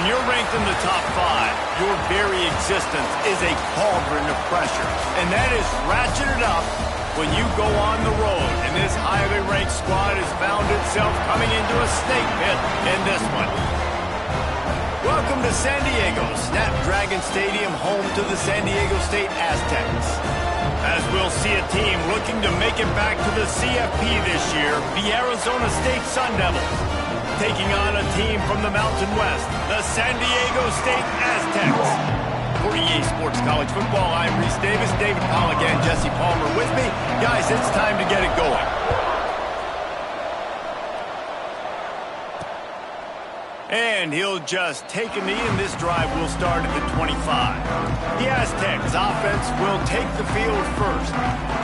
When you're ranked in the top 5, your very existence is a cauldron of pressure. And that is ratcheted up when you go on the road. And this highly ranked squad has found itself coming into a snake pit in this one. Welcome to San Diego, Snapdragon Stadium, home to the San Diego State Aztecs. As we'll see a team looking to make it back to the CFP this year, the Arizona State Sun Devils, taking on a team from the Mountain West, the San Diego State Aztecs. For EA Sports College Football, I'm Reese Davis, David Pollack, and Jesse Palmer with me. Guys, it's time to get it going. And he'll just take a knee, and this drive will start at the 25. The Aztecs offense will take the field first.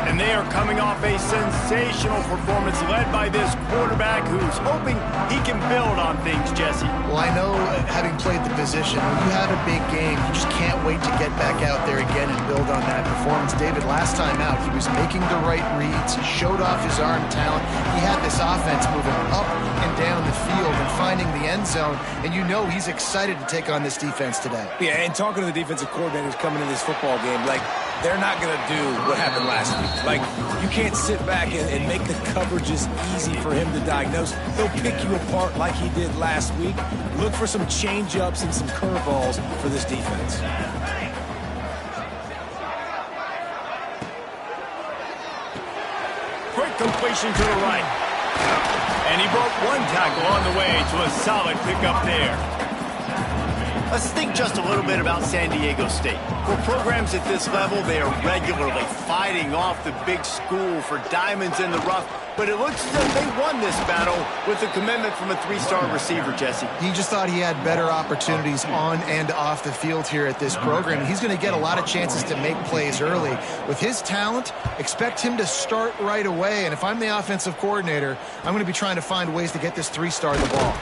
And they are coming off a sensational performance led by this quarterback who's hoping he can build on things, Jesse. Well, I know, having played the position, when you have a big game, you just can't wait to get back out there again and build on that performance. David, last time out, he was making the right reads. He showed off his arm talent. He had this offense moving up and down the field and finding the end zone. And you know he's excited to take on this defense today. Yeah, and talking to the defensive coordinators coming in this football game, like, they're not going to do what happened last week. Like, you can't sit back and make the coverages easy for him to diagnose. He'll pick you apart like he did last week. Look for some change-ups and some curveballs for this defense. Quick completion to the right. And he broke one tackle on the way to a solid pickup there. Let's think just a little bit about San Diego State. For programs at this level, they are regularly fighting off the big school for diamonds in the rough. But it looks as though they won this battle with a commitment from a 3-star receiver, Jesse. He just thought he had better opportunities on and off the field here at this program. He's going to get a lot of chances to make plays early. With his talent, expect him to start right away. And if I'm the offensive coordinator, I'm going to be trying to find ways to get this 3-star the ball.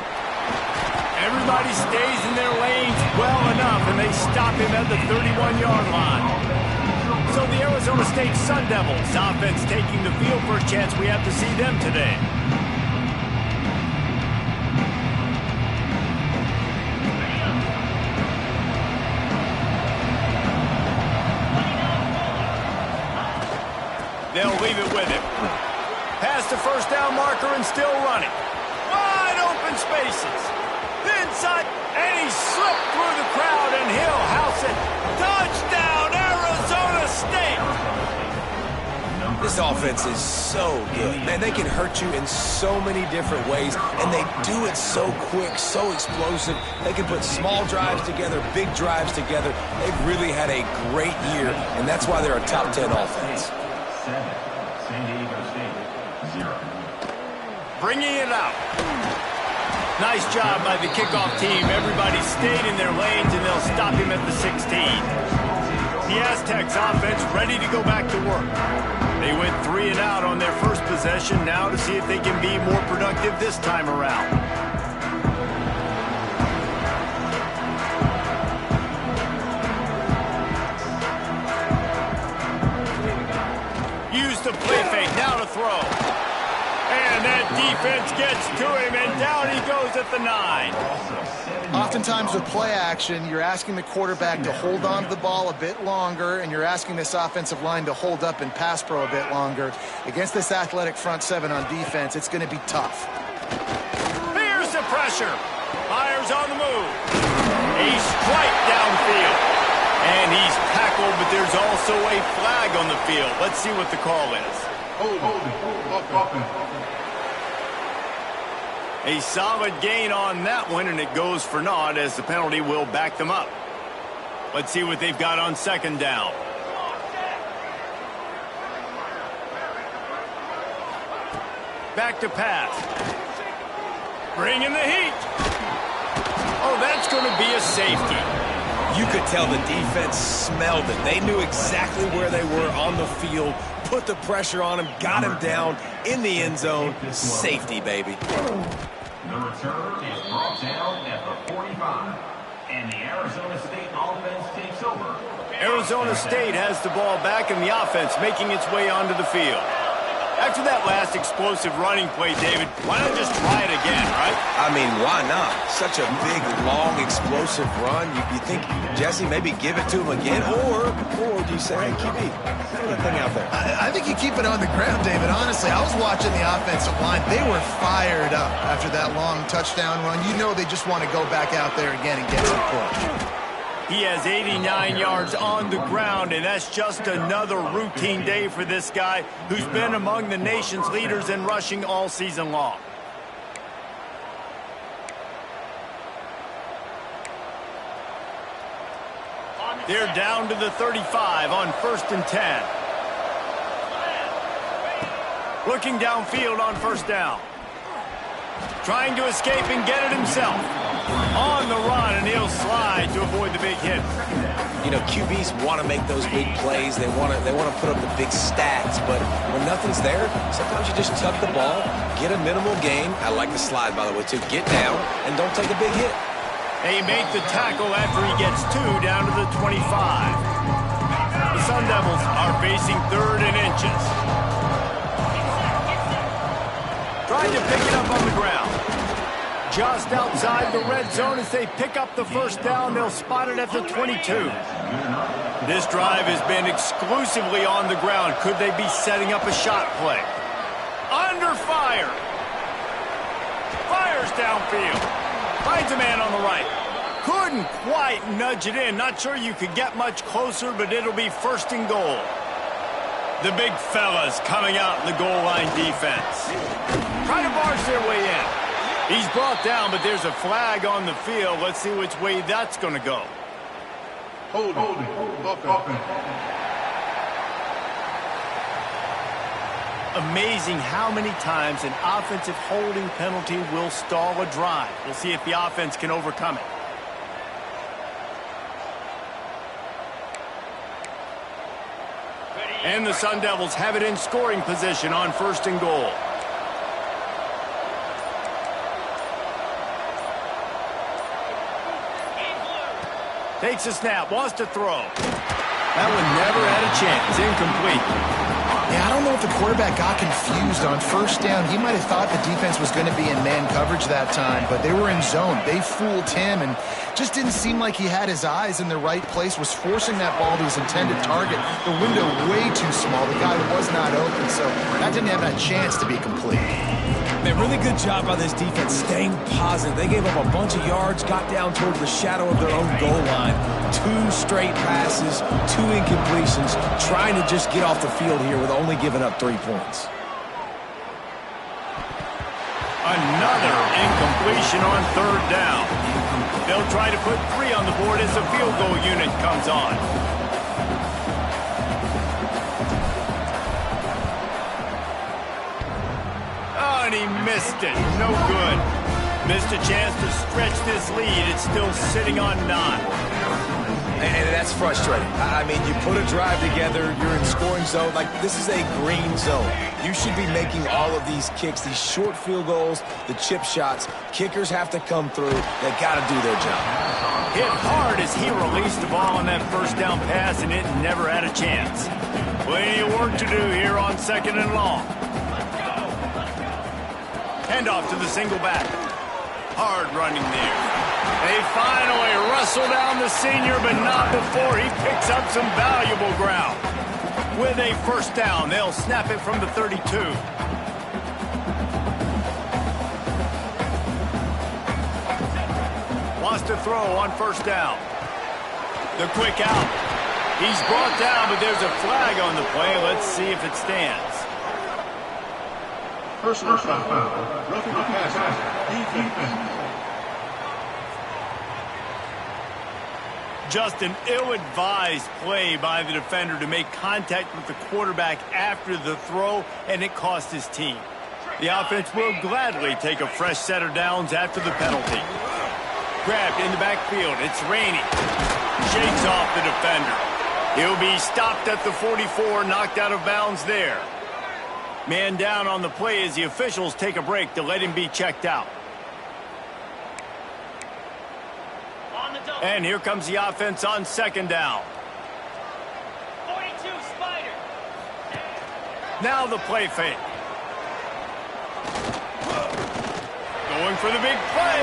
Everybody stays in their lanes well enough, and they stop him at the 31-yard line. So the Arizona State Sun Devils offense taking the field for a chance. We have to see them today. They'll leave it with him. Past the first down marker and still running. Wide open spaces. Inside, and he slipped through the crowd, and he'll house it. Touchdown, Arizona State! This offense is so good. Man, they can hurt you in so many different ways, and they do it so quick, so explosive. They can put small drives together, big drives together. They've really had a great year, and that's why they're a top 10 offense. 7, San Diego State, 0. Bringing it out. Nice job by the kickoff team. Everybody stayed in their lanes, and they'll stop him at the 16. The Aztecs offense ready to go back to work. They went 3 and out on their first possession, now to see if they can be more productive this time around. Use the play fake, now to throw. And that defense gets to him, and down he goes at the 9. Oftentimes with play action, you're asking the quarterback to hold on to the ball a bit longer, and you're asking this offensive line to hold up and pass pro a bit longer. Against this athletic front 7 on defense, it's going to be tough. Here's the pressure. Fires on the move. A strike downfield. And he's tackled, but there's also a flag on the field. Let's see what the call is. A solid gain on that one, and it goes for naught as the penalty will back them up. Let's see what they've got on second down. Back to pass. Bringing the heat. Oh, that's going to be a safety. You could tell the defense smelled it. They knew exactly where they were on the field, put the pressure on him, got him down in the end zone. Safety, baby. The return is brought down at the 45, and the Arizona State offense takes over. Arizona State has the ball back, and the offense making its way onto the field. After that last explosive running play, David, why not just try it again, right? I mean, why not? Such a big, long, explosive run. You think, Jesse, maybe give it to him again? Or do you say, hey, QB, throw that thing out there? I think you keep it on the ground, David. Honestly, I was watching the offensive line. They were fired up after that long touchdown run. You know they just want to go back out there again and get some push. He has 89 yards on the ground, and that's just another routine day for this guy who's been among the nation's leaders in rushing all season long. They're down to the 35 on 1st and 10. Looking downfield on 1st down. Trying to escape and get it himself. On the run, and he'll slide to avoid the big hit. You know, QBs want to make those big plays. They want to put up the big stats. But when nothing's there, sometimes you just tuck the ball, get a minimal gain. I like the slide, by the way, too. Get down and don't take a big hit. They make the tackle after he gets 2 down to the 25. The Sun Devils are facing 3rd and inches. Trying to pick it up on the ground. Just outside the red zone as they pick up the 1st down. They'll spot it at the 22. This drive has been exclusively on the ground. Could they be setting up a shot play? Under fire. Fires downfield. Finds a man on the right. Couldn't quite nudge it in. Not sure you could get much closer, but it'll be 1st and goal. The big fellas coming out in the goal line defense. Trying to barge their way in. He's brought down, but there's a flag on the field. Let's see which way that's going to go. Holding. Amazing how many times an offensive holding penalty will stall a drive. We'll see if the offense can overcome it. And the Sun Devils have it in scoring position on 1st and goal. Takes a snap, wants to throw. That one never had a chance. Incomplete. Yeah, I don't know if the quarterback got confused on 1st down. He might have thought the defense was going to be in man coverage that time, but they were in zone. They fooled him and just didn't seem like he had his eyes in the right place, was forcing that ball to his intended target. The window way too small. The guy was not open, so that didn't have a chance to be complete. Man, really good job by this defense staying positive. They gave up a bunch of yards, got down toward the shadow of their own goal line. 2 straight passes, 2 incompletions, trying to just get off the field here with only giving up 3 points. Another incompletion on 3rd down. They'll try to put 3 on the board as the field goal unit comes on. And he missed it. No good. Missed a chance to stretch this lead. It's still sitting on 9. And that's frustrating. I mean, you put a drive together, you're in scoring zone. Like, this is a green zone. You should be making all of these kicks, these short field goals, the chip shots. Kickers have to come through. They got to do their job. Hit hard as he released the ball on that 1st down pass, and it never had a chance. Plenty of work to do here on 2nd and long. Handoff to the single back. Hard running there. They finally wrestle down the senior, but not before he picks up some valuable ground. With a 1st down, they'll snap it from the 32. Wants to throw on 1st down. The quick out. He's brought down, but there's a flag on the play. Let's see if it stands. Personal foul. Roughing the passer. Defense. Just an ill-advised play by the defender to make contact with the quarterback after the throw, and it cost his team. The offense will gladly take a fresh set of downs after the penalty. Grabbed in the backfield. It's Rainey. Shakes off the defender. He'll be stopped at the 44, knocked out of bounds there. Man down on the play as the officials take a break to let him be checked out. And here comes the offense on 2nd down. 42, Spider. Now the play fake. Going for the big play.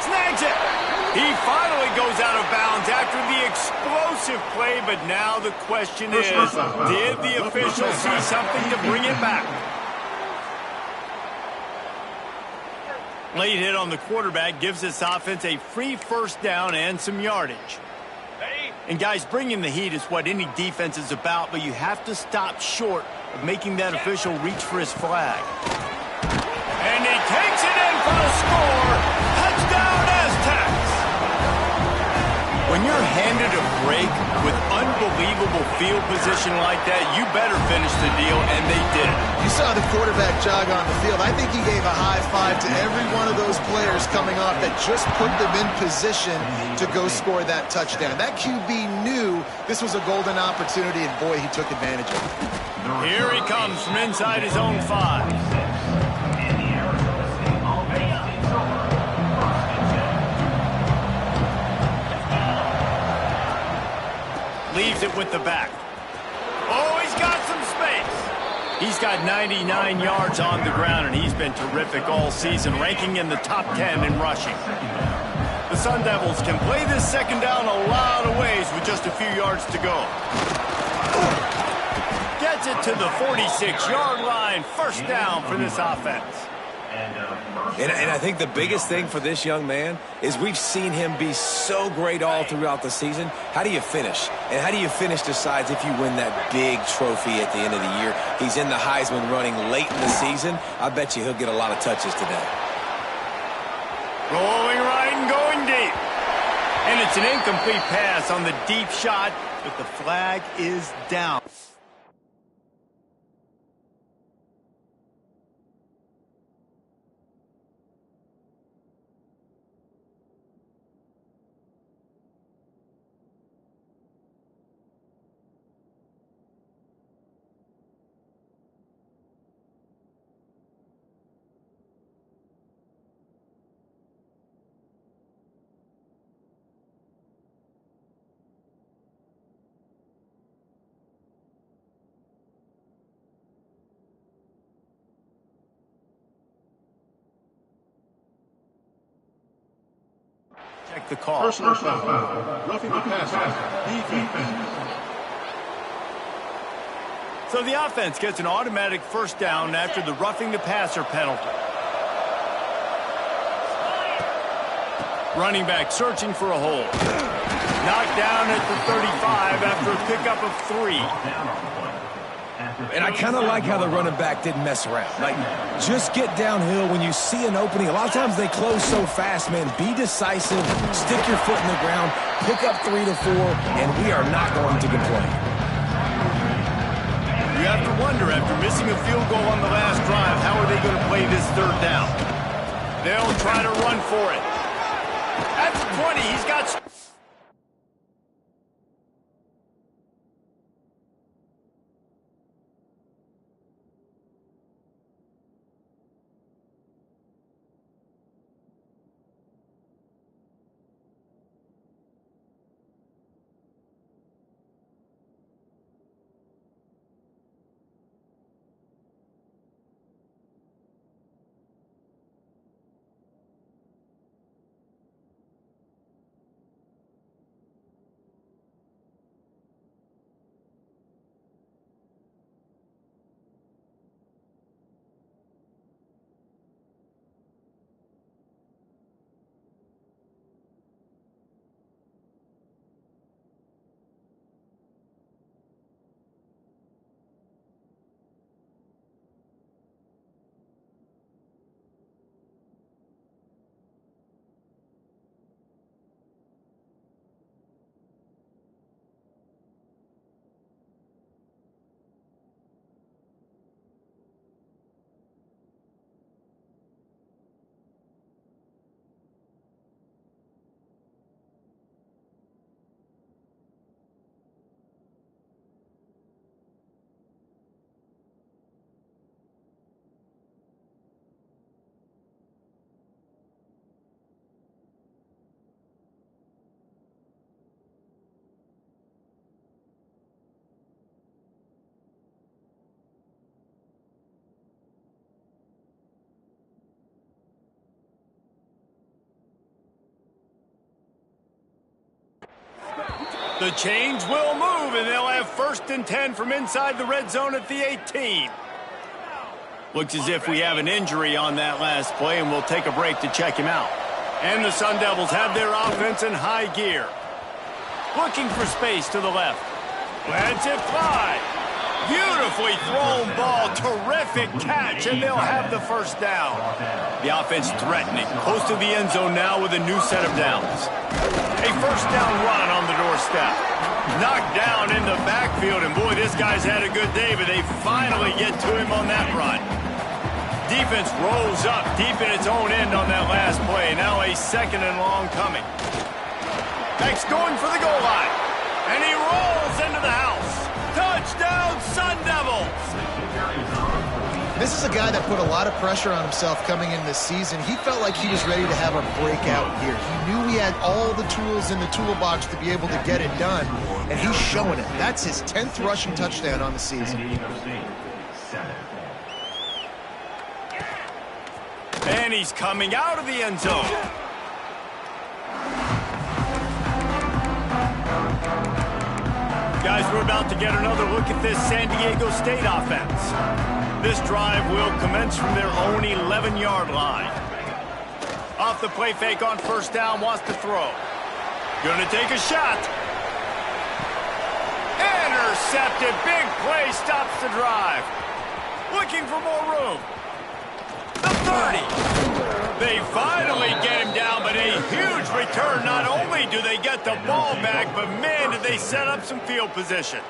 Snags it. He finally goes out of bounds after the explosive play, but now the question is, did the official see something to bring it back? Late hit on the quarterback gives this offense a free first down and some yardage. And guys, bringing the heat is what any defense is about, but you have to stop short of making that official reach for his flag. And he takes it in for the score. Touchdown Aztecs! When you're handed a break with unbelievable field position like that, you better finish the deal, and they did. You saw the quarterback jog on the field. I think he gave a high five to every one of those players coming off that just put them in position to go score that touchdown. That QB knew this was a golden opportunity, and boy, he took advantage of it. Here he comes from inside his own 5. Leaves it with the back. Oh, he's got some space. He's got 99 yards on the ground, and he's been terrific all season, ranking in the top 10 in rushing. The Sun Devils can play this second down a lot of ways with just a few yards to go. Gets it to the 46-yard line. First down for this offense. And I think the biggest thing for this young man is we've seen him be so great all throughout the season. How do you finish? And how do you finish decides if you win that big trophy at the end of the year. He's in the Heisman running late in the season. I bet you he'll get a lot of touches today. Rolling right and going deep. And it's an incomplete pass on the deep shot, but the flag is down. Check the call. Personal foul. Roughing the passer. Defense. So the offense gets an automatic first down after the roughing the passer penalty. Running back searching for a hole. Knocked down at the 35 after a pickup of 3. And I kind of like how the running back didn't mess around. Like, just get downhill when you see an opening. A lot of times they close so fast, man. Be decisive, stick your foot in the ground, pick up 3 to 4, and we are not going to complain. You have to wonder, after missing a field goal on the last drive, how are they going to play this third down? They'll try to run for it. At the 20, he's got... The chains will move, and they'll have 1st and 10 from inside the red zone at the 18. Looks as if we have an injury on that last play, and we'll take a break to check him out. And the Sun Devils have their offense in high gear. Looking for space to the left. Lets it fly. Beautifully thrown ball. Terrific catch, and they'll have the 1st down. The offense threatening. Close to the end zone now with a new set of downs. A 1st down run on the doorstep. Knocked down in the backfield, and boy, this guy's had a good day, but they finally get to him on that run. Defense rolls up deep in its own end on that last play. Now a 2nd and long coming. Beck's going for the goal line. And he rolls into the house. Touchdown, Sun Devils! This is a guy that put a lot of pressure on himself coming in this season. He felt like he was ready to have a breakout year. He knew he had all the tools in the toolbox to be able to get it done, and he's showing it. That's his 10th rushing touchdown on the season. And he's coming out of the end zone. Guys, we're about to get another look at this San Diego State offense. This drive will commence from their own 11-yard line. Off the play fake on 1st down, wants to throw. Gonna take a shot. Intercepted, big play, stops the drive. Looking for more room. The 30. They finally get him down, but a huge return. Not only do they get the ball back, but man, did they set up some field position.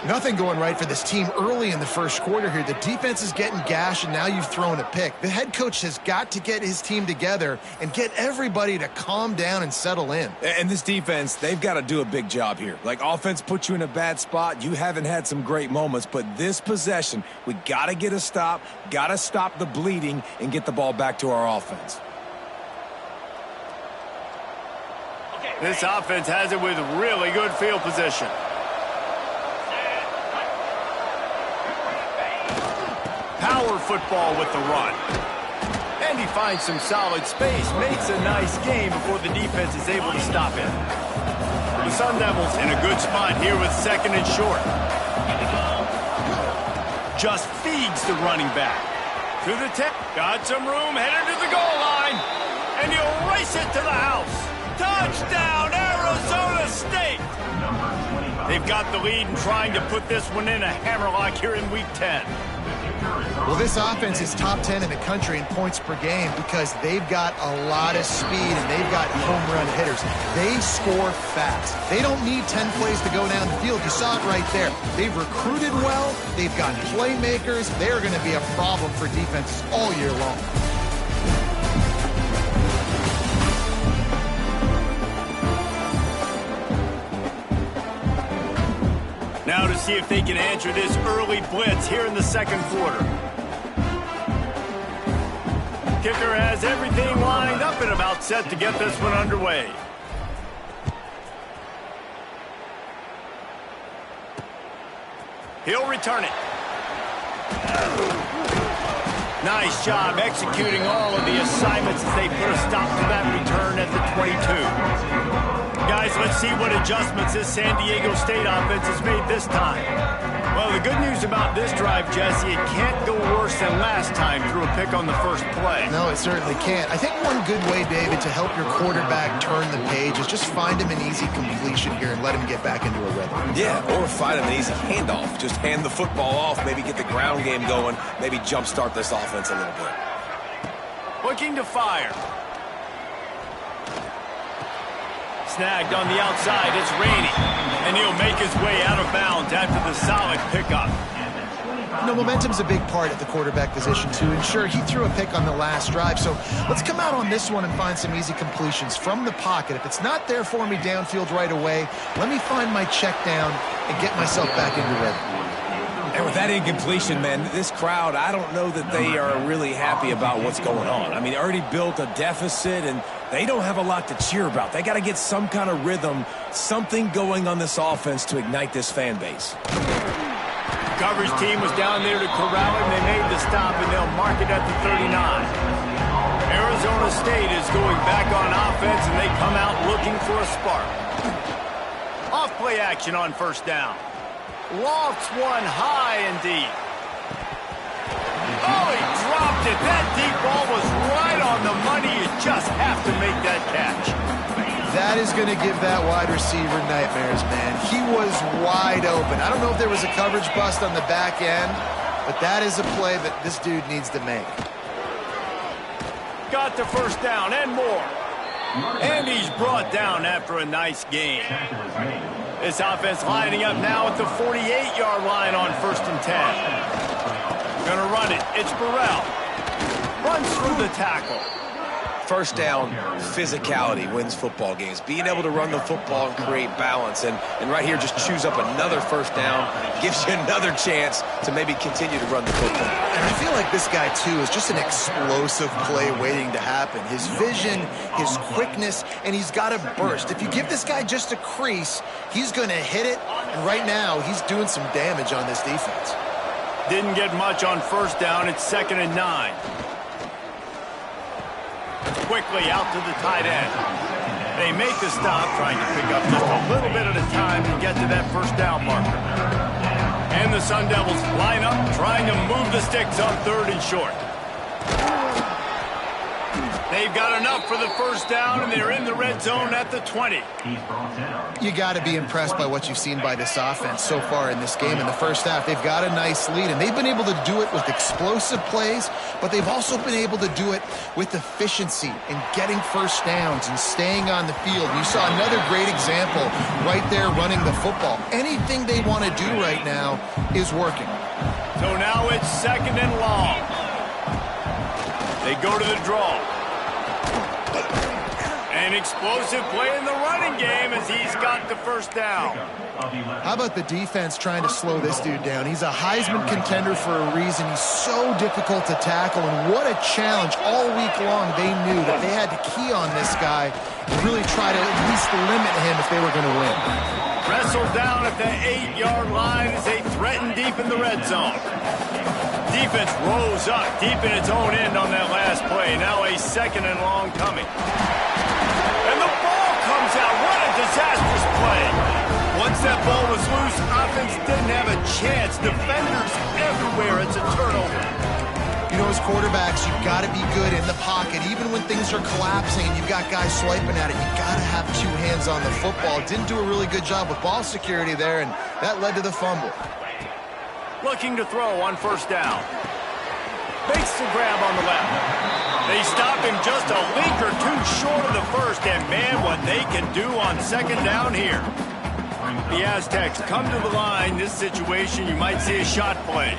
Nothing going right for this team early in the 1st quarter here. The defense is getting gashed, and now you've thrown a pick. The head coach has got to get his team together and get everybody to calm down and settle in. And this defense, they've got to do a big job here. Like, offense put you in a bad spot. You haven't had some great moments, but this possession, we got to get a stop, got to stop the bleeding, and get the ball back to our offense. This offense has it with really good field position. Power football with the run. And he finds some solid space, makes a nice game before the defense is able to stop him. The Sun Devils in a good spot here with 2nd and short. Just feeds the running back. To the 10. Got some room, headed to the goal line. And he'll race it to the house. Touchdown, Arizona State! They've got the lead and trying to put this one in a hammerlock here in Week 10. Well, this offense is top 10 in the country in points per game because they've got a lot of speed and they've got home run hitters. They score fast. They don't need 10 plays to go down the field. You saw it right there. They've recruited well. They've got playmakers. They're going to be a problem for defenses all year long. Now to see if they can answer this early blitz here in the 2nd quarter. Kicker has everything lined up and about set to get this one underway. He'll return it. Nice job executing all of the assignments as they put a stop to that return at the 22. Guys, let's see what adjustments this San Diego State offense has made this time. Well, the good news about this drive, Jesse, it can't go worse than last time through a pick on the 1st play. No, it certainly can't. I think one good way, David, to help your quarterback turn the page is just find him an easy completion here and let him get back into a rhythm. Yeah, or find him an easy handoff. Just hand the football off, maybe get the ground game going, maybe jumpstart this offense a little bit. Looking to fire. Snagged on the outside, it's Rainey. And he'll make his way out of bounds after the solid pickup. You know, momentum's a big part at the quarterback position, too. And sure, he threw a pick on the last drive. So let's come out on this one and find some easy completions from the pocket. If it's not there for me downfield right away, let me find my check down and get myself back into rhythm. And with that incompletion, man, this crowd, I don't know that they are really happy about what's going on. I mean, they already built a deficit, and they don't have a lot to cheer about. They got to get some kind of rhythm, something going on this offense to ignite this fan base. The coverage team was down there to corral him. They made the stop, and they'll mark it at the 39. Arizona State is going back on offense, and they come out looking for a spark. Off play action on first down. Lofts one high and deep. Oh, he dropped it. That deep ball was right on the money. You just have to make that catch. That is going to give that wide receiver nightmares, man. He was wide open. I don't know if there was a coverage bust on the back end, but that is a play that this dude needs to make. Got the first down and more. And he's brought down after a nice gain. This offense lining up now at the 48-yard line on 1st and 10. Gonna run it. It's Burrell. Runs through the tackle. First down, physicality wins football games. Being able to run the football and create balance. And right here, just choose up another first down. Gives you another chance to maybe continue to run the football. And I feel like this guy, too, is just an explosive play waiting to happen. His vision, his quickness, and he's got a burst. If you give this guy just a crease, he's going to hit it. And right now, he's doing some damage on this defense. Didn't get much on first down. It's 2nd and 9. Quickly out to the tight end. They make the stop, trying to pick up just a little bit at a time and get to that first down marker. And the Sun Devils line up, trying to move the sticks on 3rd and short. They've got enough for the first down, and they're in the red zone at the 20. You got to be impressed by what you've seen by this offense so far in this game. In the first half, they've got a nice lead, and they've been able to do it with explosive plays, but they've also been able to do it with efficiency and getting first downs and staying on the field. You saw another great example right there running the football. Anything they want to do right now is working. So now it's 2nd and long. They go to the draw. An explosive play in the running game as he's got the first down. How about the defense trying to slow this dude down? He's a Heisman contender for a reason. He's so difficult to tackle, and what a challenge. All week long, they knew that they had to key on this guy and really try to at least limit him if they were going to win. Wrestled down at the 8-yard line as they threaten deep in the red zone. Defense rolls up deep in its own end on that last play. Now a 2nd and long coming. And the ball comes out. What a disastrous play. Once that ball was loose, offense didn't have a chance. Defenders everywhere. It's a turnover. You know, as quarterbacks, you've got to be good in the pocket. Even when things are collapsing and you've got guys swiping at it, you've got to have 2 hands on the football. Didn't do a really good job with ball security there, and that led to the fumble. Looking to throw on first down. Makes the grab on the left. They stop him just a link or 2 short of the first, and man, what they can do on 2nd down here. The Aztecs come to the line. This situation, you might see a shot play.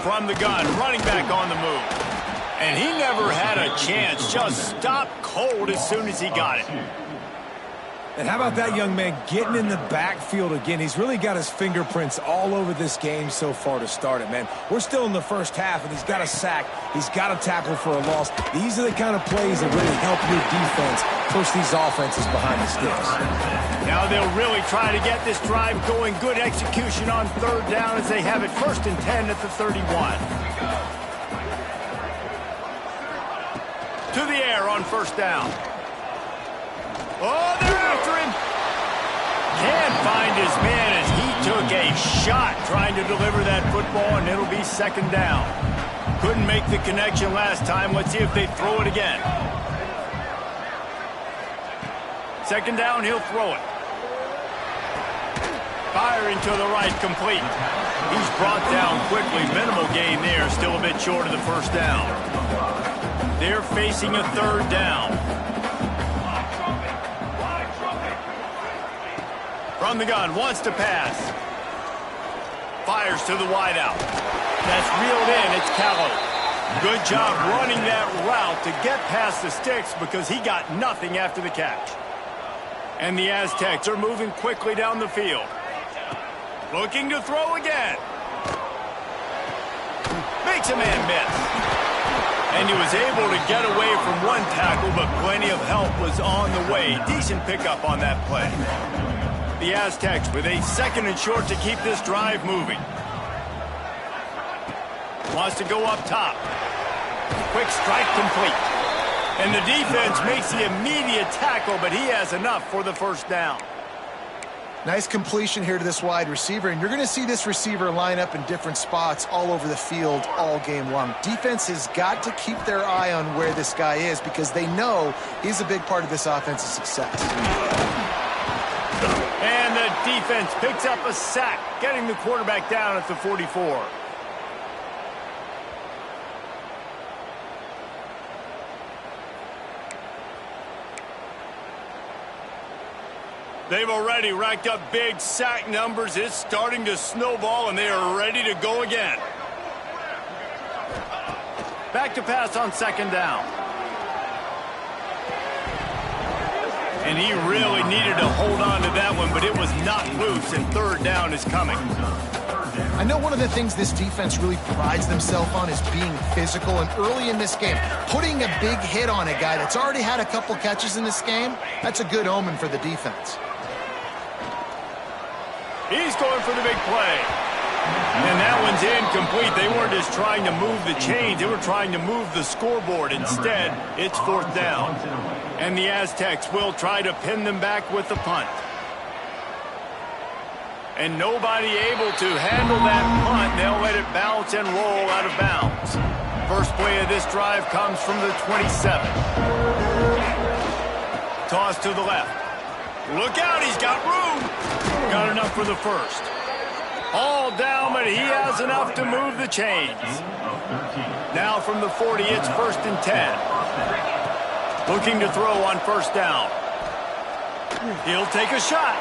From the gun, running back on the move. And he never had a chance, just stopped cold as soon as he got it. And how about that young man getting in the backfield again? He's really got his fingerprints all over this game so far to start it, man. We're still in the first half, and he's got a sack. He's got a tackle for a loss. These are the kind of plays that really help your defense push these offenses behind the sticks. Now they'll really try to get this drive going. Good execution on 3rd down as they have it 1st and 10 at the 31. To the air on first down. Oh, they're after him. Can't find his man as he took a shot trying to deliver that football, and it'll be 2nd down. Couldn't make the connection last time. Let's see if they throw it again. 2nd down, he'll throw it. Firing to the right, complete. He's brought down quickly. Minimal gain there, still a bit short of the first down. They're facing a 3rd down. From the gun, wants to pass. Fires to the wideout. That's reeled in, it's Callow. Good job running that route to get past the sticks because he got nothing after the catch. And the Aztecs are moving quickly down the field. Looking to throw again. Makes a man miss. And he was able to get away from one tackle, but plenty of help was on the way. Decent pickup on that play. The Aztecs with a 2nd and short to keep this drive moving. Wants to go up top. Quick strike complete. And the defense makes the immediate tackle, but he has enough for the first down. Nice completion here to this wide receiver, and you're going to see this receiver line up in different spots all over the field all game long. Defense has got to keep their eye on where this guy is because they know he's a big part of this offense's success. And the defense picks up a sack, getting the quarterback down at the 44. They've already racked up big sack numbers. It's starting to snowball, and they are ready to go again. Back to pass on second down. And he really needed to hold on to that one, but it was not loose, and third down is coming. I know one of the things this defense really prides themselves on is being physical, and early in this game, putting a big hit on a guy that's already had a couple catches in this game, that's a good omen for the defense. He's going for the big play. And that one's incomplete. They weren't just trying to move the chains. They were trying to move the scoreboard. Instead, it's fourth down. And the Aztecs will try to pin them back with the punt. And nobody able to handle that punt. They'll let it bounce and roll out of bounds. First play of this drive comes from the 27. Toss to the left. Look out, he's got room. Got enough for the first. All down, but he has enough to move the chains. Now from the 40, it's first and 10. Looking to throw on first down. He'll take a shot.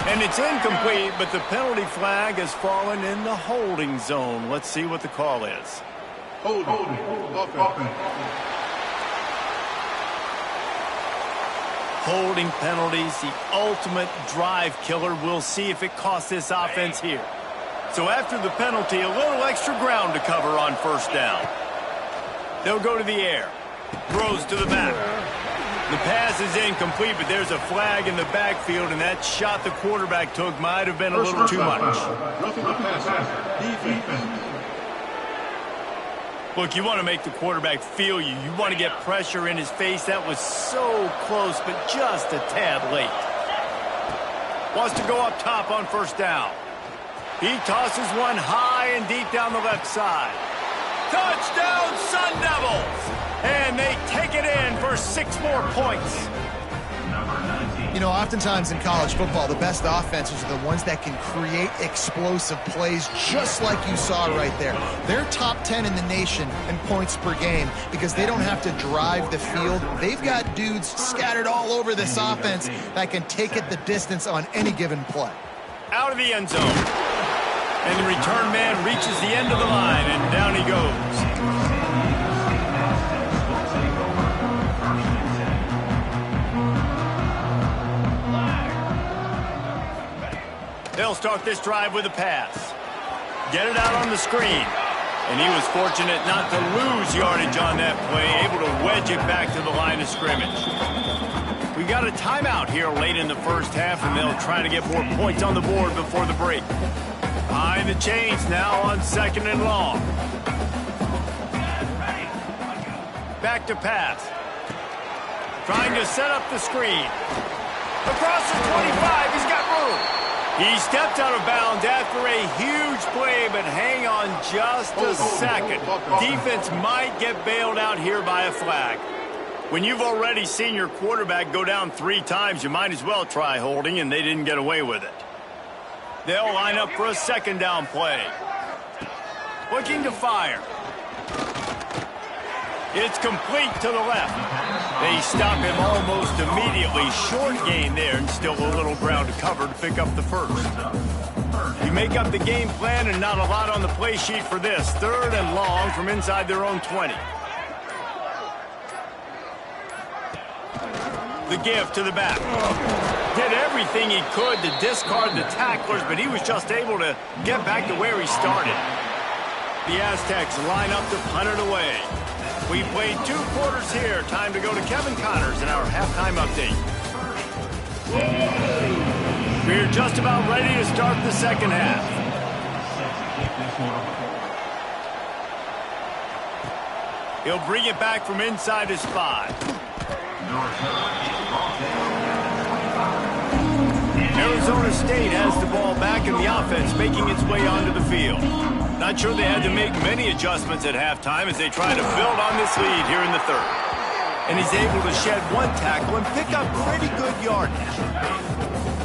And it's incomplete, but the penalty flag has fallen in the holding zone. Let's see what the call is. Holding. Holding penalties, the ultimate drive killer. We'll see if it costs this offense here. So after the penalty, a little extra ground to cover on first down. They'll go to the air. Throws to the back. The pass is incomplete, but there's a flag in the backfield, and that shot the quarterback took might have been a little too much. Roughing the passer. Defense. Look, you want to make the quarterback feel you. You want to get pressure in his face. That was so close, but just a tad late. Wants to go up top on first down. He tosses one high and deep down the left side. Touchdown, Sun Devils! And they take it in for 6 more points. You know, oftentimes in college football, the best offenses are the ones that can create explosive plays just like you saw right there. They're top 10 in the nation in points per game because they don't have to drive the field. They've got dudes scattered all over this offense that can take it the distance on any given play. Out of the end zone. And the return man reaches the end of the line, and down he goes. They'll start this drive with a pass. Get it out on the screen. And he was fortunate not to lose yardage on that play, able to wedge it back to the line of scrimmage. We got a timeout here late in the first half, and they'll try to get more points on the board before the break. Behind the chains now on second and long. Back to pass. Trying to set up the screen. Across the 25, he's got room. He stepped out of bounds after a huge play, but hang on just a second. Defense might get bailed out here by a flag. When you've already seen your quarterback go down 3 times, you might as well try holding, and they didn't get away with it. They'll line up for a second down play. Looking to fire. It's complete to the left. They stop him almost immediately. Short gain there, and still a little ground to cover to pick up the first. You make up the game plan, and not a lot on the play sheet for this. Third and long from inside their own 20. The give to the back. Did everything he could to discard the tacklers, but he was just able to get back to where he started. The Aztecs line up to punt it away. We played 2 quarters here. Time to go to Kevin Connors in our halftime update. We're just about ready to start the second half. He'll bring it back from inside his 5. Arizona State has the ball back in the offense, making its way onto the field. Not sure they had to make many adjustments at halftime as they try to build on this lead here in the 3rd. And he's able to shed 1 tackle and pick up pretty good yardage.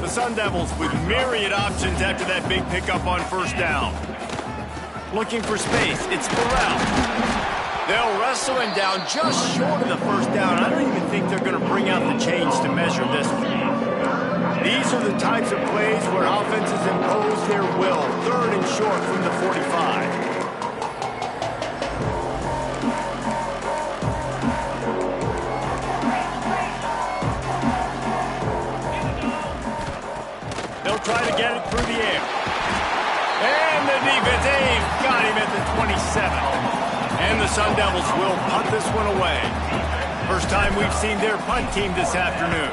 The Sun Devils with myriad options after that big pickup on 1st down. Looking for space, it's Burrell. They'll wrestle him down just short of the 1st down. I don't even think they're going to bring out the chains to measure this one. These are the types of plays where offenses impose their will. 3rd and short from the 45. They'll try to get it through the air. And the defense, they've got him at the 27. And the Sun Devils will punt this one away. First time we've seen their punt team this afternoon.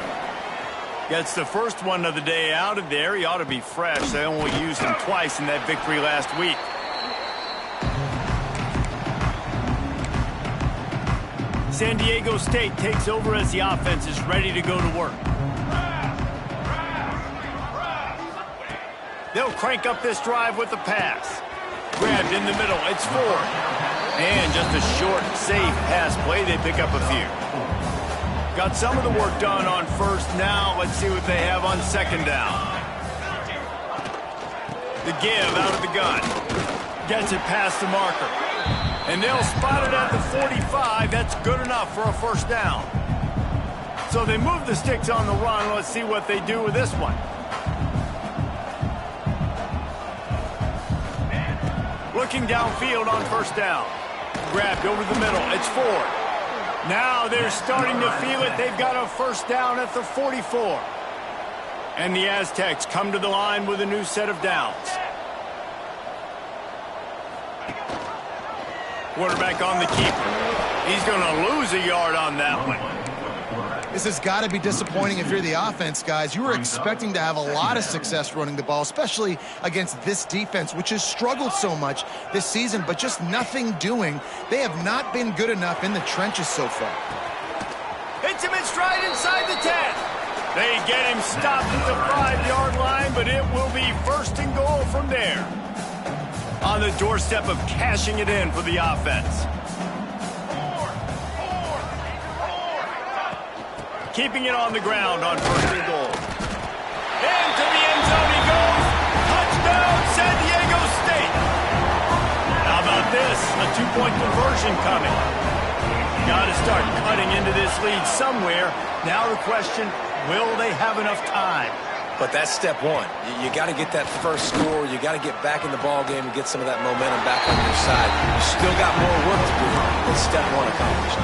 Gets the first one of the day out of there. He ought to be fresh. They only used him twice in that victory last week. San Diego State takes over as the offense is ready to go to work. They'll crank up this drive with the pass. Grabbed in the middle. It's Ford. And just a short, safe pass play. They pick up a few. Got some of the work done on 1st. Now let's see what they have on 2nd down. The give out of the gun. Gets it past the marker. And they'll spot it at the 45. That's good enough for a 1st down. So they move the sticks on the run. Let's see what they do with this one. Looking downfield on 1st down. Grabbed over the middle. It's Ford. Now they're starting to feel it. They've got a 1st down at the 44. And the Aztecs come to the line with a new set of downs. Quarterback on the keeper. He's going to lose a yard on that one. This has got to be disappointing if you're the offense, guys. You were expecting to have a lot of success running the ball, especially against this defense, which has struggled so much this season, but just nothing doing. They have not been good enough in the trenches so far. Hits him in stride inside the 10. They get him stopped at the 5-yard line, but it will be 1st and goal from there. On the doorstep of cashing it in for the offense. Keeping it on the ground on 1st and goal. Into the end zone he goes. Touchdown, San Diego State. How about this? A 2-point conversion coming. Got to start cutting into this lead somewhere. Now the question, will they have enough time? But that's step 1. You got to get that first score. You got to get back in the ball game and get some of that momentum back on your side. You still got more work to do, but step 1 accomplished.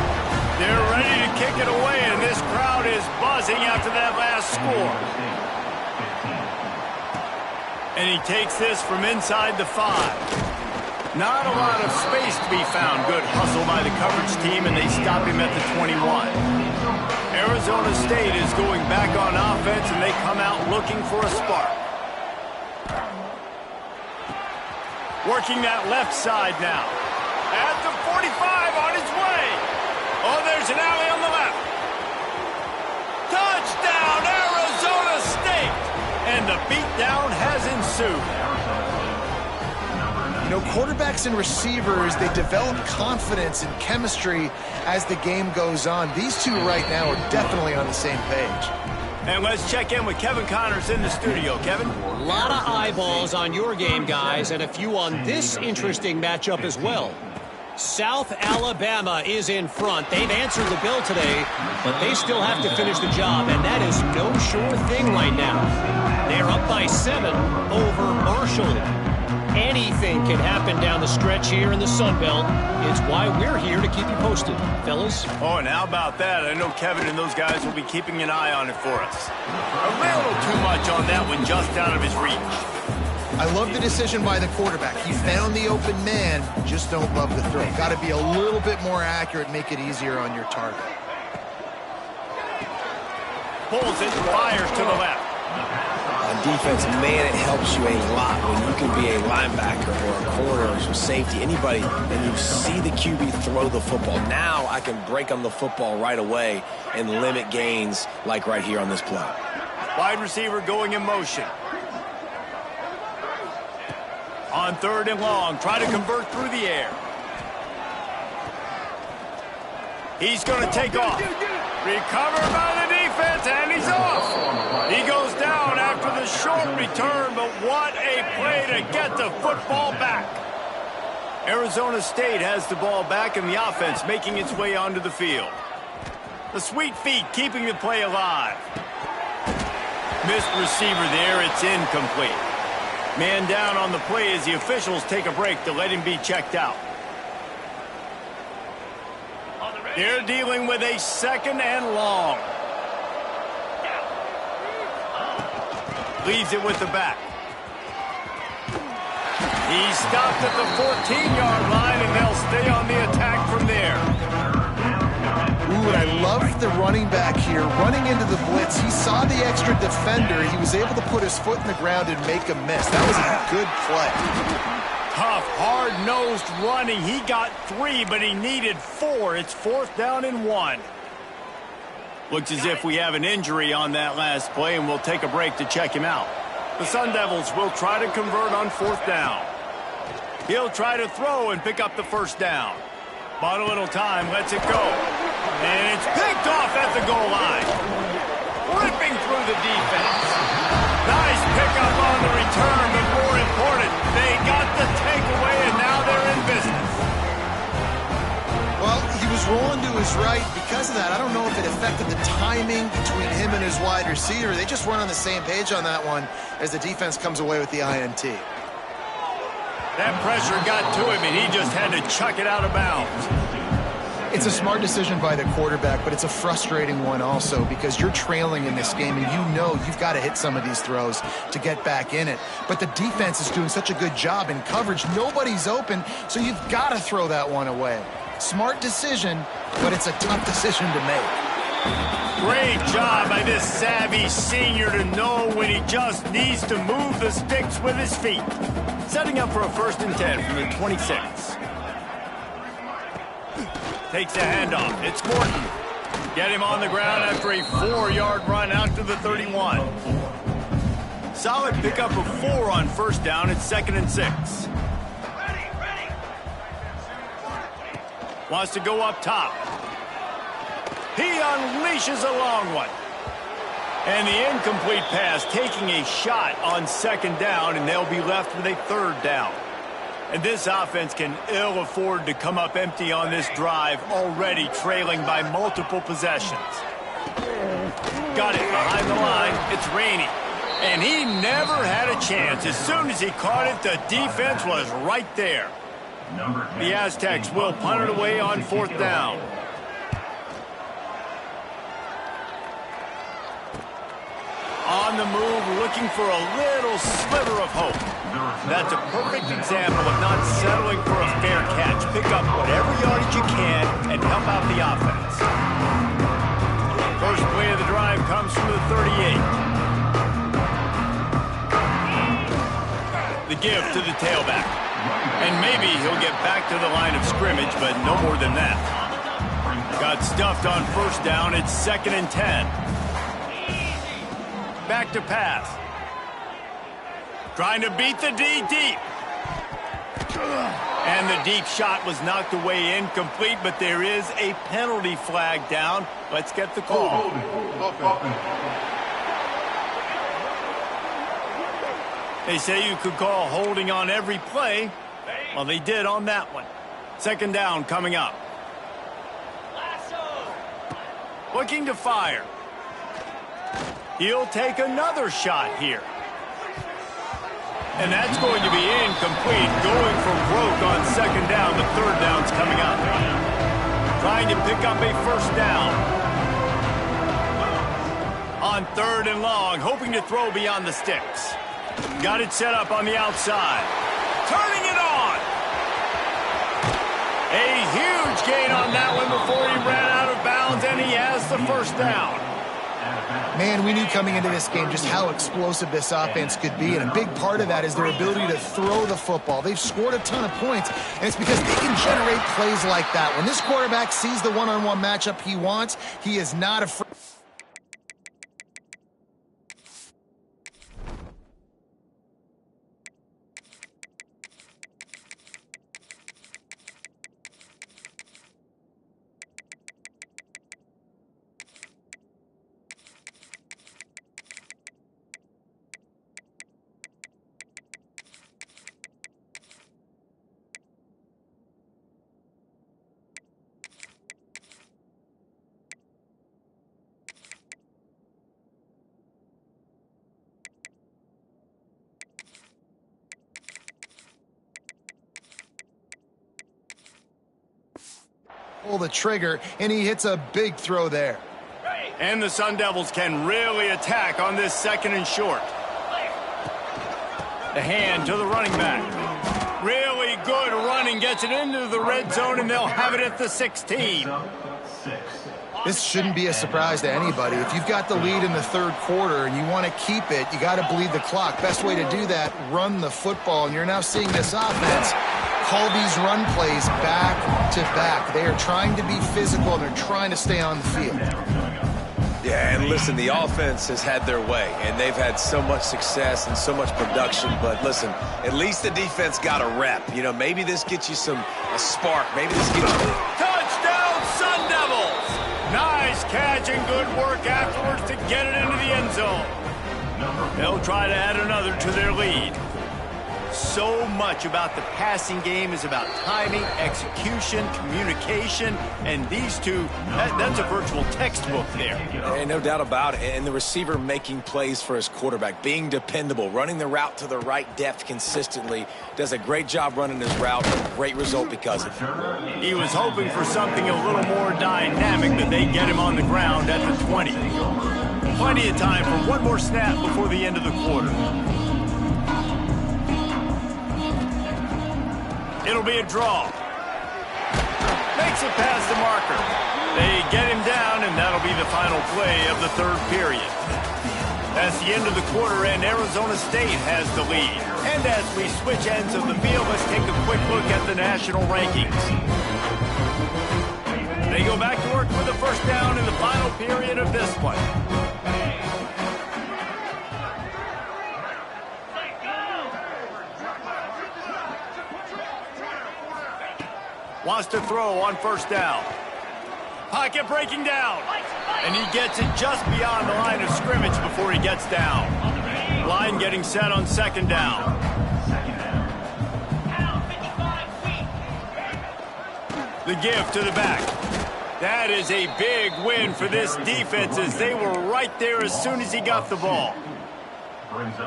They're ready to kick it away, and this crowd is buzzing after that last score. And he takes this from inside the 5. Not a lot of space to be found. Good hustle by the coverage team, and they stop him at the 21. Arizona State is going back on offense, and they come out looking for a spark. Working that left side now. At the 45 on his way. Oh, there's an alley on the left. Touchdown, Arizona State! And the beatdown has ensued. You know, quarterbacks and receivers, they develop confidence and chemistry as the game goes on. These two right now are definitely on the same page. And let's check in with Kevin Connors in the studio. Kevin? A lot of eyeballs on your game, guys, and a few on this interesting matchup as well. South Alabama is in front. They've answered the bell today, but they still have to finish the job, and that is no sure thing right now. They're up by 7 over Marshall. Anything can happen down the stretch here in the Sun Belt. It's why we're here to keep you posted, fellas. Oh, and how about that? I know Kevin and those guys will be keeping an eye on it for us. A little too much on that one, just out of his reach. I love the decision by the quarterback. He found the open man, just don't love the throw. Got to be a little bit more accurate, make it easier on your target. Pulls it, fires to the left. defense, man, it helps you a lot when you can be a linebacker or a corner or some safety, anybody, and you see the QB throw the football. Now I can break on the football right away and limit gains like right here on this play. Wide receiver going in motion. On 3rd and long, try to convert through the air. He's going to take off. Recovered by the defense, and he's off. He goes down after the short return, but what a play to get the football back. Arizona State has the ball back, and the offense making its way onto the field. The sweet feet keeping the play alive. Missed receiver there, it's incomplete. Man down on the play as the officials take a break to let him be checked out. They're dealing with a 2nd and long. Leaves it with the back. He's stopped at the 14-yard line, and they'll stay on the attack from there. Ooh, and I love the running back here. Running into the blitz, he saw the extra defender. He was able to put his foot in the ground and make a miss. That was a good play. Tough, hard-nosed running. He got 3, but he needed 4. It's 4th down and 1. Looks as if we have an injury on that last play, and we'll take a break to check him out. The Sun Devils will try to convert on 4th down. He'll try to throw and pick up the 1st down. Bought a little time, lets it go. And it's picked off at the goal line. Ripping through the defense. Nice pickup on the return, but more important, they got the takeaway, and now they're in business. Well, he was rolling to his right. Because of that, I don't know if it affected the timing between him and his wide receiver. They just weren't on the same page on that one as the defense comes away with the INT. That pressure got to him, and he just had to chuck it out of bounds. It's a smart decision by the quarterback, but it's a frustrating one also because you're trailing in this game, and you know you've got to hit some of these throws to get back in it. But the defense is doing such a good job in coverage. Nobody's open, so you've got to throw that one away. Smart decision, but it's a tough decision to make. Great job by this savvy senior to know when he just needs to move the sticks with his feet. Setting up for a 1st and 10 from the 26. Takes a handoff. It's Morton. Get him on the ground after a 4-yard run out to the 31. Solid pickup of 4 on 1st down. It's 2nd and 6. Wants to go up top. He unleashes a long one. And the incomplete pass taking a shot on 2nd down, and they'll be left with a 3rd down. And this offense can ill afford to come up empty on this drive, already trailing by multiple possessions. Got it behind the line. It's Rainey. And he never had a chance. As soon as he caught it, the defense was right there. The Aztecs will punt it away on 4th down. On the move, looking for a little sliver of hope. That's a perfect example of not settling for a fair catch. Pick up whatever yardage you can and help out the offense. First play of the drive comes from the 38. The give to the tailback. And maybe he'll get back to the line of scrimmage, but no more than that. Got stuffed on 1st down. It's 2nd and 10. Back to pass. Trying to beat the D deep. And the deep shot was knocked away incomplete, but there is a penalty flag down. Let's get the call. They say you could call holding on every play. Well, they did on that one. 2nd down coming up. Looking to fire. He'll take another shot here. And that's going to be incomplete. Going for broke on 2nd down. The 3rd down's coming up. Trying to pick up a 1st down. On 3rd and long, hoping to throw beyond the sticks. Got it set up on the outside. Turning it on. A huge gain on that one before he ran out of bounds, and he has the 1st down. Man, we knew coming into this game just how explosive this offense could be, and a big part of that is their ability to throw the football. They've scored a ton of points, and it's because they can generate plays like that. When this quarterback sees the one-on-one matchup he wants, he is not afraid. Pull the trigger, and he hits a big throw there. And the Sun Devils can really attack on this 2nd and short. The hand to the running back. Really good running, gets it into the red zone, and they'll have it at the 16. This shouldn't be a surprise to anybody. If you've got the lead in the 3rd quarter and you want to keep it, you got to bleed the clock. Best way to do that, run the football. And you're now seeing this offense call these run plays back to back. They are trying to be physical, and they're trying to stay on the field. Yeah, and listen, the offense has had their way, and they've had so much success and so much production. But listen, at least the defense got a rep. You know, maybe this gets you a spark. Maybe this gets you... Touchdown, Sun Devils! Nice catch and good work afterwards to get it into the end zone. They'll try to add another to their lead. So much about the passing game is about timing, execution, communication, and these two, that's a virtual textbook there. Hey, no doubt about it. And the receiver making plays for his quarterback, being dependable, running the route to the right depth consistently, does a great job running his route, great result because of it. He was hoping for something a little more dynamic, but they get him on the ground at the 20. Plenty of time for one more snap before the end of the quarter. It'll be a draw. Makes it past the marker. They get him down, and that'll be the final play of the 3rd period. That's the end of the quarter, and Arizona State has the lead. And as we switch ends of the field, let's take a quick look at the national rankings. They go back to work with the 1st down in the final period of this one. Wants to throw on 1st down. Pocket breaking down. And he gets it just beyond the line of scrimmage before he gets down. Line getting set on 2nd down. The give to the back. That is a big win for this defense, as they were right there as soon as he got the ball.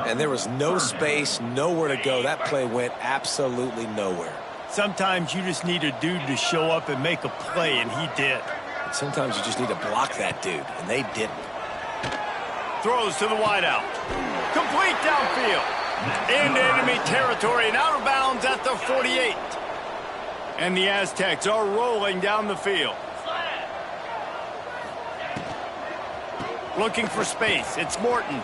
And there was no space, nowhere to go. That play went absolutely nowhere. Sometimes you just need a dude to show up and make a play, and he did. And sometimes you just need to block that dude, and they didn't. Throws to the wideout. Complete downfield. Into enemy territory and out of bounds at the 48. And the Aztecs are rolling down the field. Looking for space. It's Morton.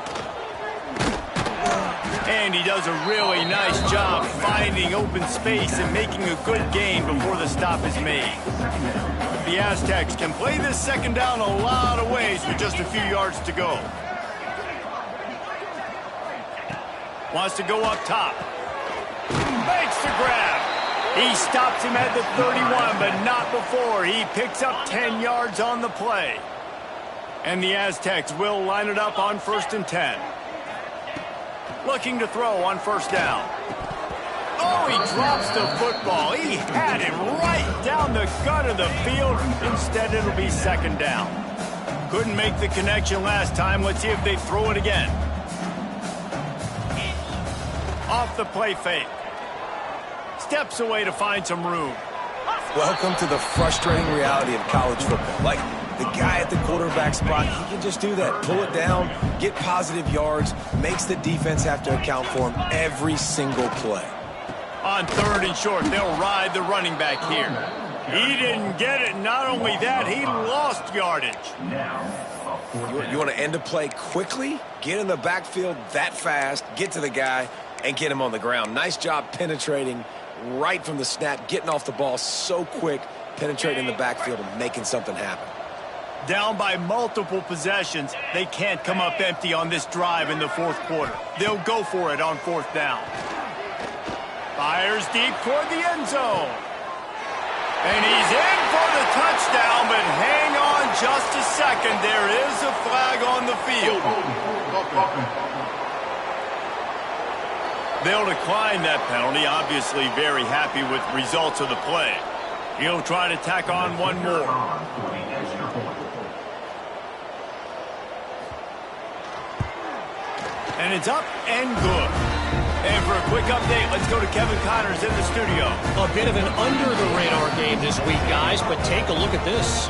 And he does a really nice job finding open space and making a good gain before the stop is made. The Aztecs can play this 2nd down a lot of ways with just a few yards to go. Wants to go up top. Makes the grab. He stops him at the 31, but not before. He picks up 10 yards on the play. And the Aztecs will line it up on 1st and 10. Looking to throw on 1st down. Oh, he drops the football. He had it right down the gut of the field. Instead, it'll be 2nd down. Couldn't make the connection last time. Let's see if they throw it again. Off the play fake. Steps away to find some room. Welcome to the frustrating reality of college football. Like, the guy at the quarterback spot, he can just do that. Pull it down, get positive yards, makes the defense have to account for him every single play. On 3rd and short, they'll ride the running back here. He didn't get it. Not only that, he lost yardage. You want to end a play quickly, get in the backfield that fast, get to the guy, and get him on the ground. Nice job penetrating right from the snap, getting off the ball so quick, penetrating the backfield and making something happen. Down by multiple possessions, they can't come up empty on this drive in the fourth quarter. They'll go for it on fourth down. Fires deep toward the end zone. And he's in for the touchdown, but hang on just a second. There is a flag on the field. They'll decline that penalty, obviously very happy with the results of the play. He'll try to tack on one more. And it's up and good. And for a quick update, let's go to Kevin Connors in the studio. A bit of an under-the-radar game this week, guys, but take a look at this.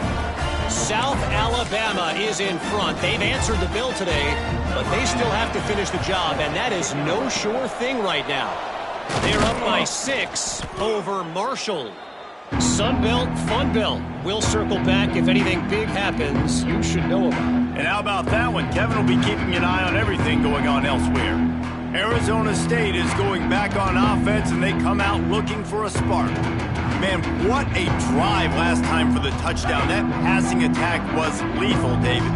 South Alabama is in front. They've answered the bell today, but they still have to finish the job, and that is no sure thing right now. They're up by 6 over Marshall. Sunbelt, Funbelt. We'll circle back if anything big happens you should know about. And how about that one? Kevin will be keeping an eye on everything going on elsewhere. Arizona State is going back on offense, and they come out looking for a spark. Man, what a drive last time for the touchdown. That passing attack was lethal, David.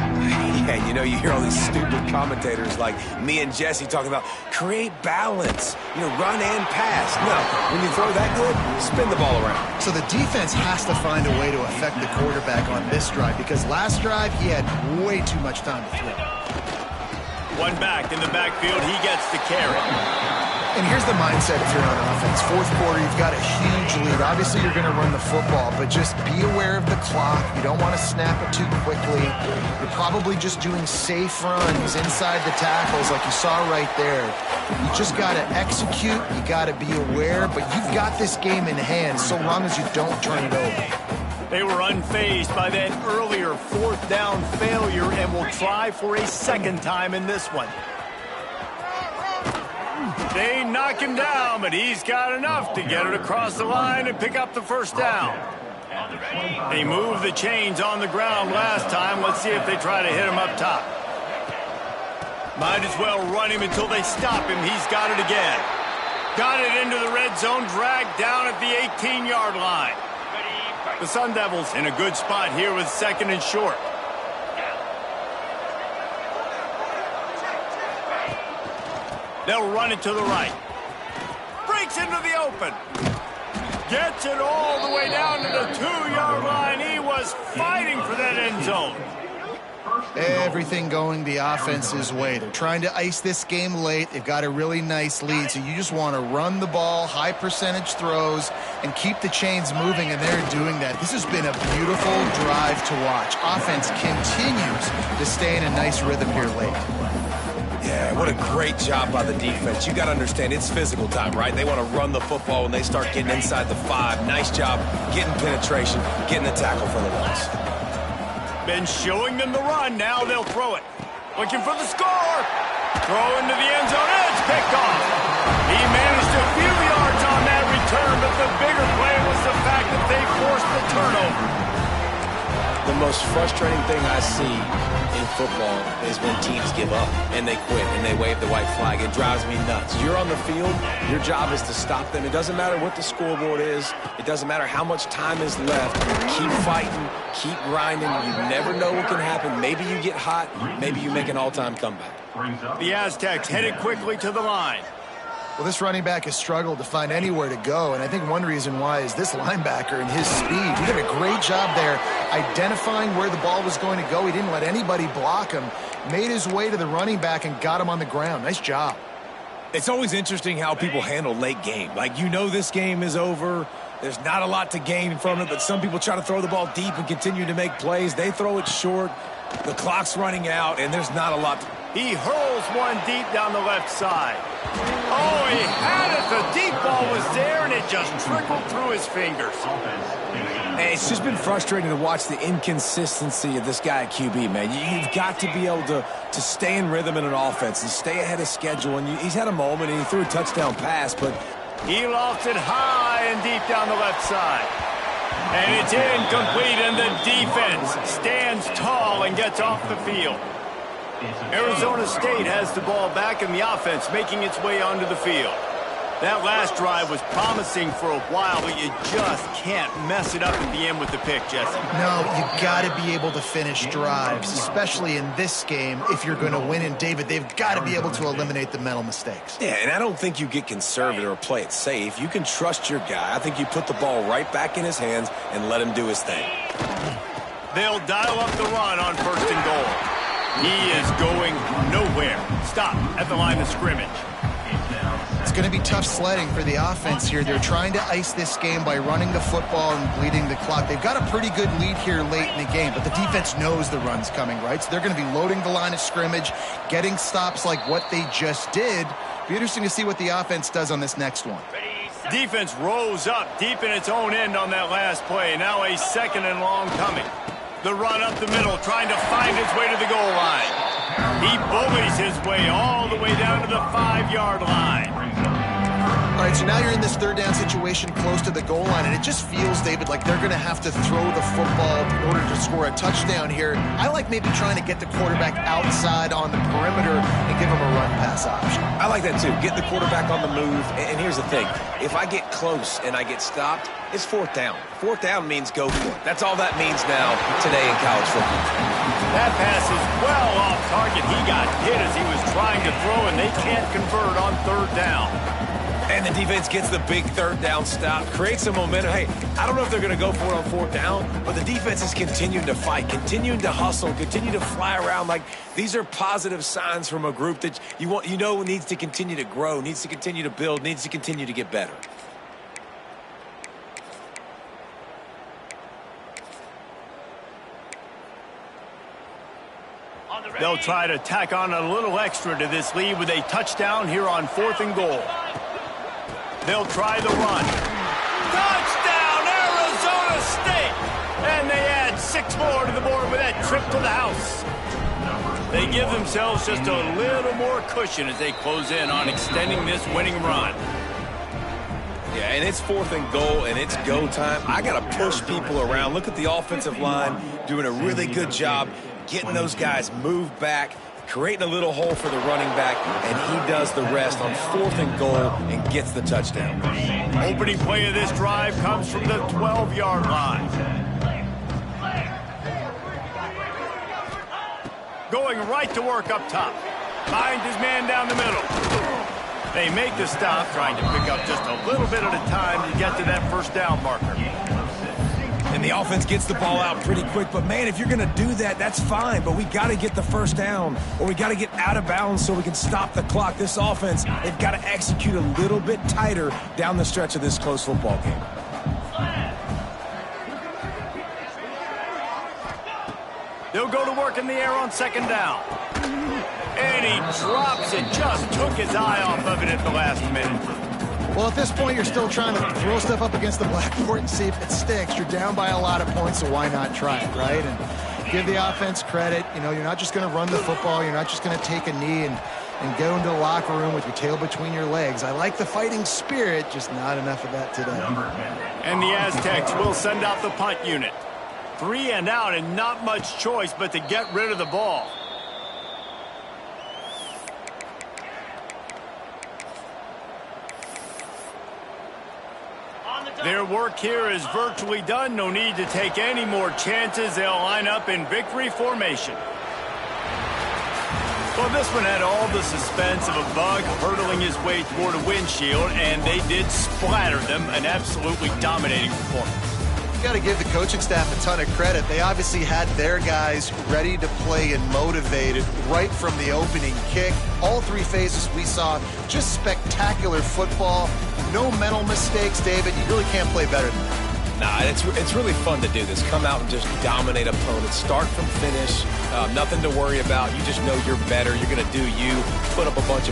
Yeah, you know, you hear all these stupid commentators like me and Jesse talking about create balance, run and pass. No, when you throw that good, spin the ball around. So the defense has to find a way to affect the quarterback on this drive, because last drive he had way too much time to throw. One back in the backfield, he gets the carry. And here's the mindset if you're on offense. Fourth quarter, you've got a huge lead. Obviously, you're going to run the football, but just be aware of the clock. You don't want to snap it too quickly. You're probably just doing safe runs inside the tackles like you saw right there. You just got to execute. You got to be aware, but you've got this game in hand so long as you don't turn it over. They were unfazed by that earlier fourth down failure and will try for a second time in this one. They knock him down, but he's got enough to get it across the line and pick up the first down. They moved the chains on the ground last time. Let's see if they try to hit him up top. Might as well run him until they stop him. He's got it again. Got it into the red zone, dragged down at the 18-yard line. The Sun Devils in a good spot here with second and short. They'll run it to the right. Breaks into the open. Gets it all the way down to the 2-yard line. He was fighting for that end zone. Everything going the offense's way. They're trying to ice this game late. They've got a really nice lead, so you just want to run the ball, high percentage throws, and keep the chains moving, and they're doing that. This has been a beautiful drive to watch. Offense continues to stay in a nice rhythm here late. Yeah, what a great job by the defense. You got to understand, it's physical time, right? They want to run the football when they start getting inside the 5. Nice job getting penetration, getting the tackle for the loss. Been showing them the run. Now they'll throw it. Looking for the score. Throw into the end zone. It's picked off. He managed a few yards on that return, but the bigger play was the fact that they forced the turnover. The most frustrating thing I see in football is when teams give up and they quit and they wave the white flag. It drives me nuts. You're on the field. Your job is to stop them. It doesn't matter what the scoreboard is. It doesn't matter how much time is left. Keep fighting. Keep grinding. You never know what can happen. Maybe you get hot. Maybe you make an all-time comeback. The Aztecs headed quickly to the line. Well, this running back has struggled to find anywhere to go, and I think one reason why is this linebacker and his speed. He did a great job there identifying where the ball was going to go. He didn't let anybody block him, made his way to the running back and got him on the ground. Nice job. It's always interesting how people handle late game. Like, this game is over. There's not a lot to gain from it, but some people try to throw the ball deep and continue to make plays. They throw it short. The clock's running out, and there's not a lot. He hurls one deep down the left side. Oh, he had it. The deep ball was there, and it just trickled through his fingers. Hey, it's just been frustrating to watch the inconsistency of this guy at QB, man. You've got to be able to stay in rhythm in an offense and stay ahead of schedule. And he's had a moment, and he threw a touchdown pass, but he lofts it high and deep down the left side. And it's incomplete, and the defense stands tall and gets off the field. Arizona State has the ball back, and the offense making its way onto the field. That last drive was promising for a while, but you just can't mess it up at the end with the pick, Jesse. No, you got to be able to finish drives, especially in this game. If you're going to win, and David, they've got to be able to eliminate the mental mistakes. Yeah, and I don't think you get conservative or play it safe. You can trust your guy. I think you put the ball right back in his hands and let him do his thing. They'll dial up the run on 1st and goal. He is going nowhere. Stop at the line of scrimmage. It's going to be tough sledding for the offense here. They're trying to ice this game by running the football and bleeding the clock. They've got a pretty good lead here late in the game, but the defense knows the run's coming, right? So they're going to be loading the line of scrimmage, getting stops like what they just did. Be interesting to see what the offense does on this next one. Defense rose up deep in its own end on that last play. Now a 2nd and long coming. The run up the middle, trying to find his way to the goal line. He bullies his way all the way down to the 5-yard line. All right, so now you're in this 3rd down situation close to the goal line, and it just feels, David, like they're going to have to throw the football in order to score a touchdown here. I like maybe trying to get the quarterback outside on the perimeter and give him a run-pass option. I like that, too. Get the quarterback on the move. And here's the thing. If I get close and I get stopped, it's 4th down. 4th down means go for it. That's all that means now today in college football. That pass is well off target. He got hit as he was trying to throw, and they can't convert on 3rd down. And the defense gets the big 3rd down stop, creates some momentum. Hey, I don't know if they're going to go for it on 4th down, but the defense is continuing to fight, continuing to hustle, continue to fly around. Like, these are positive signs from a group that you know needs to continue to grow, needs to continue to build, needs to continue to get better. They'll try to tack on a little extra to this lead with a touchdown here on 4th and goal. They'll try the run. Touchdown, Arizona State! And they add 6 more to the board with that trip to the house. They give themselves just a little more cushion as they close in on extending this winning run. Yeah, and it's 4th and goal, and it's go time. I got to push people around. Look at the offensive line doing a really good job getting those guys moved back, creating a little hole for the running back, and he does the rest on 4th and goal and gets the touchdown. Opening play of this drive comes from the 12-yard line. Going right to work up top. Finds his man down the middle. They make the stop, trying to pick up just a little bit at a time to get to that 1st down marker. And the offense gets the ball out pretty quick. But, man, if you're going to do that, that's fine. But we got to get the 1st down, or we got to get out of bounds so we can stop the clock. This offense, they've got to execute a little bit tighter down the stretch of this close football game. They'll go to work in the air on 2nd down. And he drops it. Just took his eye off of it at the last minute. Well, at this point, you're still trying to throw stuff up against the blackboard and see if it sticks. You're down by a lot of points, so why not try it, right? And give the offense credit. You know, you're not just going to run the football. You're not just going to take a knee and go into the locker room with your tail between your legs. I like the fighting spirit, just not enough of that today. And the Aztecs will send out the punt unit. 3 and out, and not much choice but to get rid of the ball. Their work here is virtually done. No need to take any more chances. They'll line up in victory formation. Well, this one had all the suspense of a bug hurtling his way toward a windshield, and they did splatter them. An absolutely dominating performance. You got to give the coaching staff a ton of credit. They obviously had their guys ready to play and motivated right from the opening kick. All 3 phases we saw, just spectacular football. No mental mistakes, David. You really can't play better than that. Nah, it's really fun to do this. Come out and just dominate opponents. Start from finish. Nothing to worry about. You just know you're better. You're going to do you. Put up a bunch of